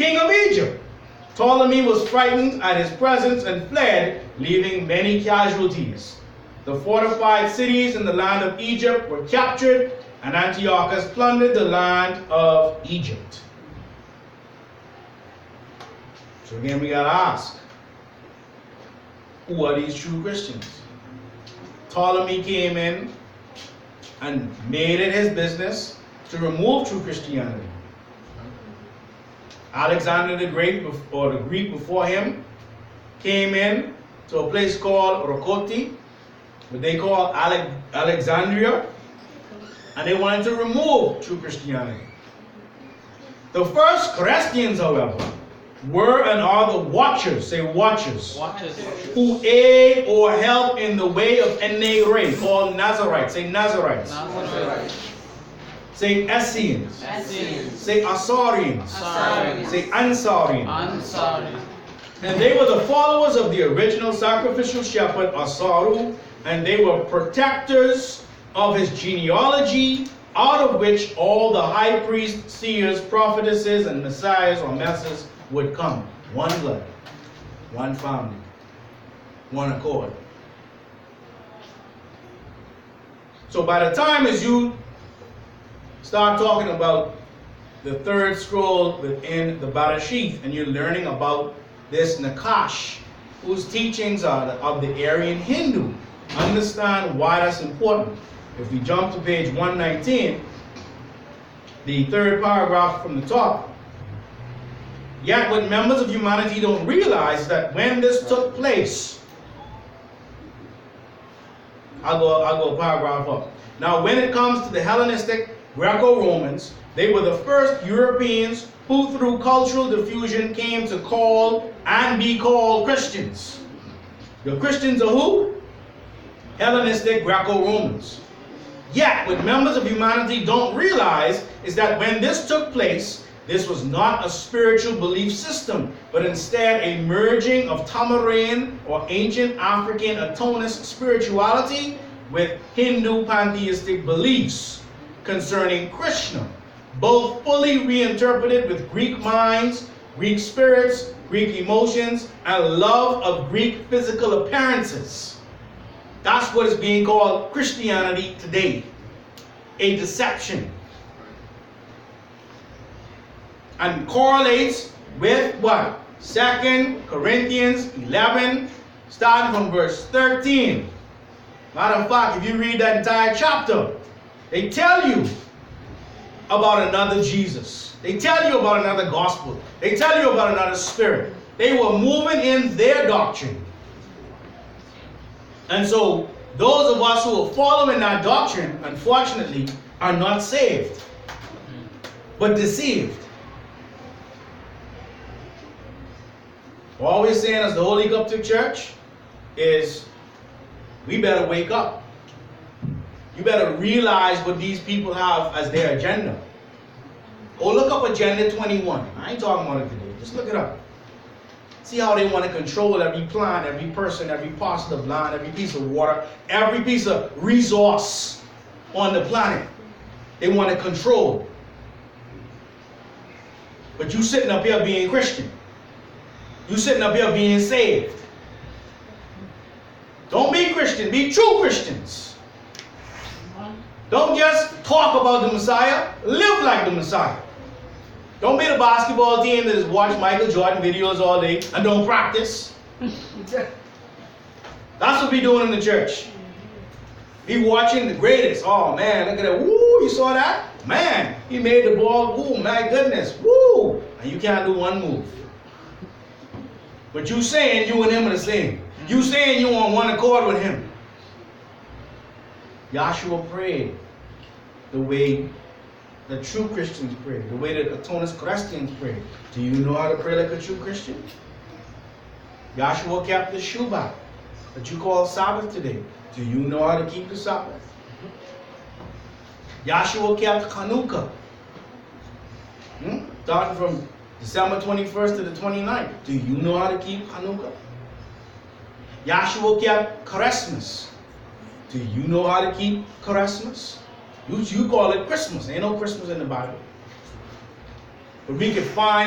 king of Egypt. Ptolemy was frightened at his presence and fled, leaving many casualties. The fortified cities in the land of Egypt were captured, and Antiochus plundered the land of Egypt. So again, we got to ask, who are these true Christians? Ptolemy came in and made it his business to remove true Christianity. Alexander the Great, or the Greek before him, came in to a place called Rokoti, what they call Alexandria, and they wanted to remove true Christianity. The first Christians, however, were and are the watchers, say watchers, who aid or help in the way of Ene-Re, called Nazarites, say Nazarites. Say Essenes. Say Asarians. Say Ansarians. And they were the followers of the original sacrificial shepherd Asaru, and they were protectors of his genealogy, out of which all the high priests, seers, prophetesses, and messiahs or messiahs would come. One blood, one family, one accord. So by the time as you start talking about the third scroll within the Bereshith, and you're learning about this Nakash, whose teachings are of the Aryan Hindu, understand why that's important. If we jump to page 119, the third paragraph from the top, yet what members of humanity don't realize that when this took place, I'll go a paragraph up. Now when it comes to the Hellenistic Greco-Romans, they were the first Europeans who through cultural diffusion came to call and be called Christians. The Christians are who? Hellenistic Greco-Romans. Yet, what members of humanity don't realize is that when this took place, this was not a spiritual belief system, but instead a merging of Tamarian or ancient African atonist spirituality with Hindu pantheistic beliefs concerning Krishna, both fully reinterpreted with Greek minds, Greek spirits, Greek emotions, and love of Greek physical appearances. That's what is being called Christianity today. A deception. And correlates with what? 2 Corinthians 11, starting from verse 13. Matter of fact, if you read that entire chapter, they tell you about another Jesus. They tell you about another gospel. They tell you about another spirit. They were moving in their doctrine. And so, those of us who are following that doctrine, unfortunately, are not saved, but deceived. All we're saying as the Holy Qubtic Church is, we better wake up. You better realize what these people have as their agenda. Go look up Agenda 21. I ain't talking about it today. Just look it up. See how they want to control every plant, every person, every parcel of land, every piece of water, every piece of resource on the planet. They want to control. But you sitting up here being Christian. You sitting up here being saved. Don't be Christian, be true Christians. Don't just talk about the Messiah, live like the Messiah. Don't be the basketball team that just watch Michael Jordan videos all day and don't practice. That's what we doing in the church. Be watching the greatest. Oh man, look at that. Woo, you saw that? Man, he made the ball. Woo, my goodness. Woo. And you can't do one move. But you saying you and him are the same. You saying you on one accord with him. Yahshua prayed the way the true Christians pray, the way that atonist Christians pray. Do you know how to pray like a true Christian? Yahshua kept the Shabbat that you call Sabbath today. Do you know how to keep the Sabbath? Yahshua kept Hanukkah. Starting from December 21st to the 29th. Do you know how to keep Hanukkah? Yahshua kept Christmas. Do you know how to keep Christmas? You call it Christmas. Ain't no Christmas in the Bible. But we can find